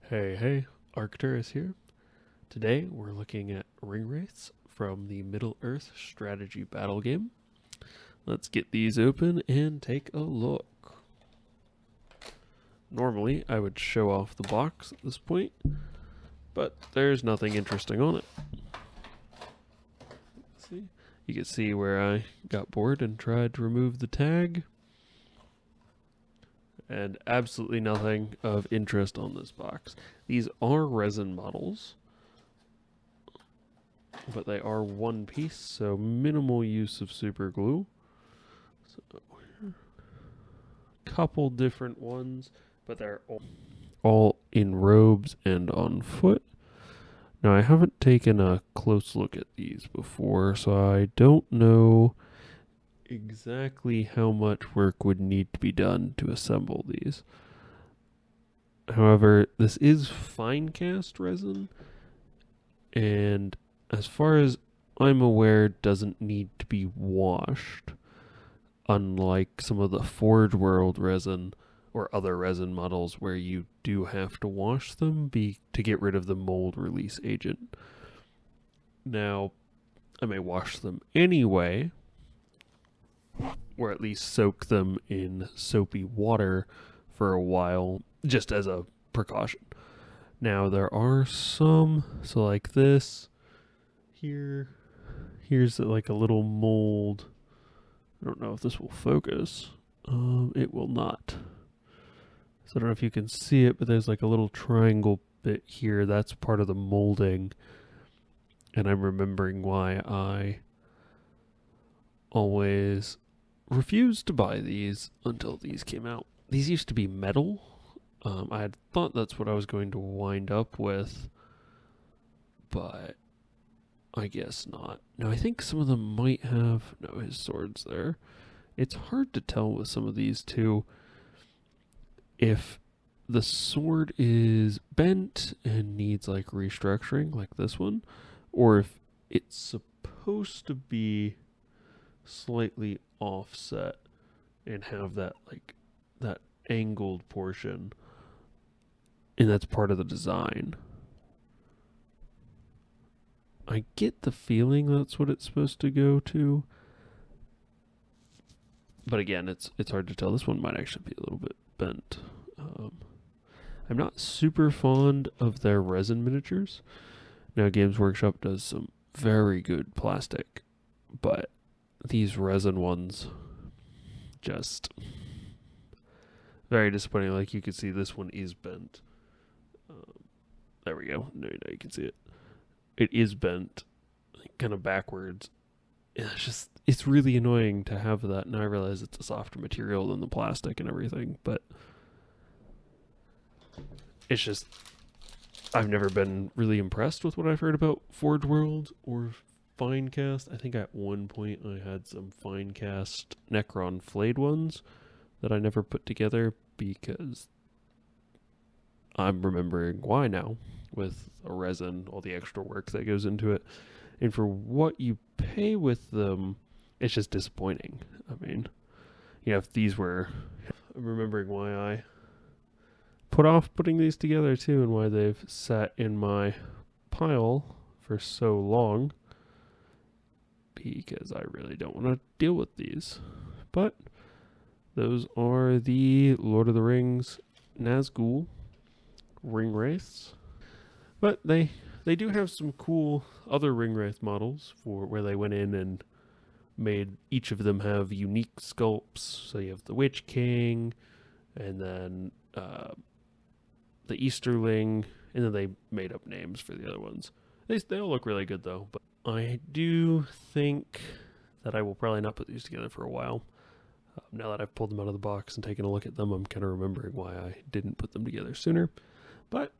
Hey, Arcturus here. Today we're looking at Ringwraiths from the Middle-earth strategy battle game. Let's get these open and take a look. Normally I would show off the box at this point, but there's nothing interesting on it. See? You can see where I got bored and tried to remove the tag. And absolutely nothing of interest on this box. These are resin models, but they are one piece, so minimal use of super glue. So, couple different ones, but they're all in robes and on foot. Now, I haven't taken a close look at these before, so I don't know exactly how much work would need to be done to assemble these. However, this is fine cast resin, and as far as I'm aware, doesn't need to be washed, unlike some of the Forge World resin or other resin models where you do have to wash them to get rid of the mold release agent. Now, I may wash them anyway, or at least soak them in soapy water for a while, just as a precaution. Now, there are some, so like this, here's like a little mold. I don't know if this will focus. It will not. So I don't know if you can see it, but there's like a little triangle bit here. That's part of the molding. And I'm remembering why I always refused to buy these until these came out. These used to be metal. I had thought that's what I was going to wind up with, but I guess not. No, I think some of them might have... No, his sword's there. It's hard to tell with some of these too if the sword is bent and needs like restructuring, like this one, or if it's supposed to be slightly offset and have that like that angled portion, and that's part of the design. I get the feeling that's what it's supposed to go to, but again, it's hard to tell. This one might actually be a little bit bent. I'm not super fond of their resin miniatures. Now, Games Workshop does some very good plastic, but these resin ones just very disappointing. Like you can see, this one is bent. There we go. No, you can see it. It is bent, kind of backwards. It's really annoying to have that. Now I realize it's a softer material than the plastic and everything, but it's just, I've never been really impressed with what I've heard about Forge World or Finecast. I think at one point I had some Finecast Necron flayed ones that I never put together because I'm remembering why now with a resin, all the extra work that goes into it. And for what you pay with them, it's just disappointing. I mean, if these were... I'm remembering why I put off putting these together too, and why they've sat in my pile for so long, because I really don't want to deal with these. But those are the Lord of the Rings Nazgul Ringwraiths. But they do have some cool other Ringwraith models for where they went in and made each of them have unique sculpts. So you have the Witch King, and then the Easterling, and then they made up names for the other ones. They all look really good though, but I do think that I will probably not put these together for a while. Now that I've pulled them out of the box and taken a look at them, I'm kind of remembering why I didn't put them together sooner. But,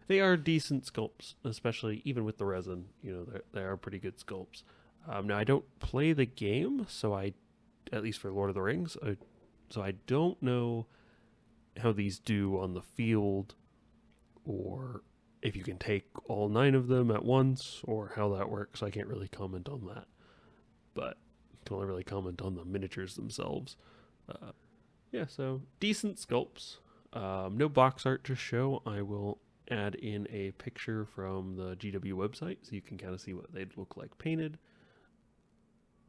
they are decent sculpts, especially even with the resin. They are pretty good sculpts. Now, I don't play the game, so at least for Lord of the Rings, so I don't know how these do on the field, or if you can take all 9 of them at once, or how that works. I can't really comment on that. But can only really comment on the miniatures themselves. Yeah, so decent sculpts. No box art to show. I will add in a picture from the GW website so you can kind of see what they'd look like painted.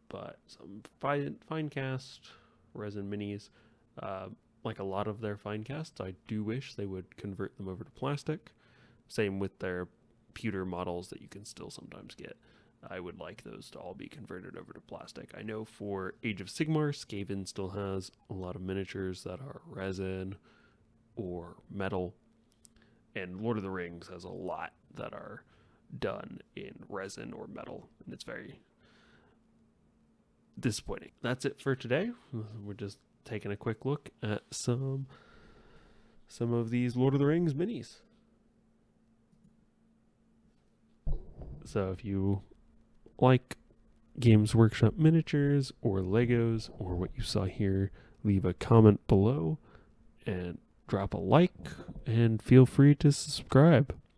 But some fine cast resin minis. Like a lot of their fine casts, I do wish they would convert them over to plastic. Same with their pewter models that you can still sometimes get. I would like those to all be converted over to plastic. I know for Age of Sigmar, Skaven still has a lot of miniatures that are resin or metal, and Lord of the Rings has a lot that are done in resin or metal, and it's very disappointing. That's it for today. We're just taking a quick look at some of these Lord of the Rings minis. So if you like Games Workshop miniatures or Legos or what you saw here, leave a comment below and drop a like and feel free to subscribe.